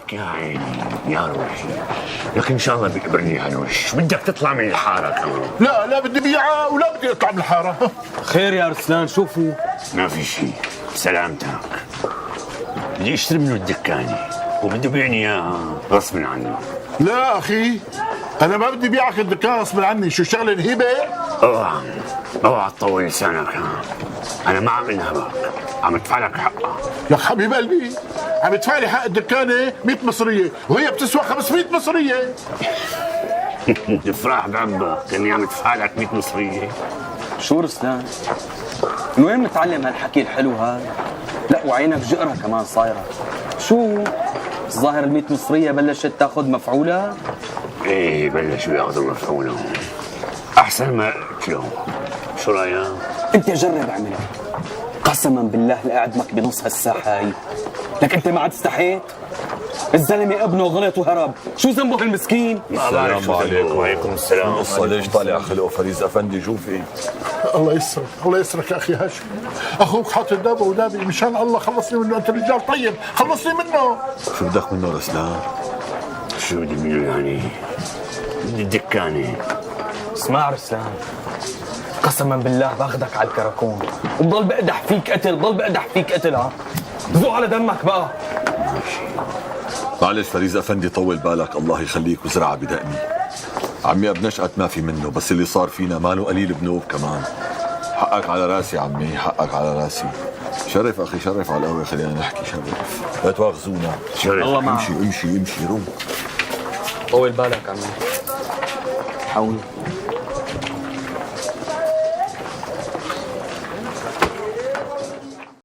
لك يا عيني يا روحي، لكن ان شاء الله بيقبرني هالوش. بدك تطلع من الحاره كمان؟ لا لا بدي بيعها ولا بدي اطلع من الحاره. خير يا رسلان، شوفوا. ما في شيء، سلامتك. بدي اشتري منه الدكانه وبده يبيعني اياها غصب عنه. لا اخي انا ما بدي بيعك الدكان غصب عني. شو الشغله الهبه؟ اوعى اوعى تطول لسانك. انا ما عم انهبك، عم ادفع لك حقها. يا حبيب قلبي عم يدفع لي حق الدكانه 100 مصريه وهي بتسوى 500 مصريه. افرح بعبك اني عم ادفع لك 100 مصريه. شو رسلان؟ من وين متعلم هالحكي الحلو هذا؟ لا وعينك جقرة كمان صايرة. شو؟ الظاهر ال100 مصرية بلشت تاخذ مفعولها؟ ايه بلشوا ياخذوا مفعولهم. احسن ما اكلهم. شو رايك؟ انت جرب اعملها. قسما بالله لاعدمك بنص هالساحة هاي. لك انت ما عاد استحيت؟ الزلمه ابنه غلط وهرب، شو ذنبه هالمسكين؟ السلام عليكم. وعليكم السلام. القصة ليش طالع خلقه فريز افندي؟ شوفي الله يسرك الله يسرك يا اخي هاشم. اخوك حاطط دابه ودابه مشان الله خلصني منه. انت رجال طيب خلصني منه. شو بدك منه رسلان؟ شو بدي منه يعني؟ بدي الدكانه. اسمع رسلان، قسما بالله باخدك على الكراكون وبضل بقدح فيك قتل، بضل بقدح فيك قتل. ها ذوق على دمك بقى. معلش فريز افندي طول بالك الله يخليك وزرعها بدقني. عمي ابن نشأت ما في منه، بس اللي صار فينا ماله قليل بنوب كمان. حقك على راسي عمي، حقك على راسي. شرف اخي شرف على القهوه، خلينا نحكي. شرف لا تواخذونا. شرف. الله معك. امشي روم. طول بالك عمي. حاول.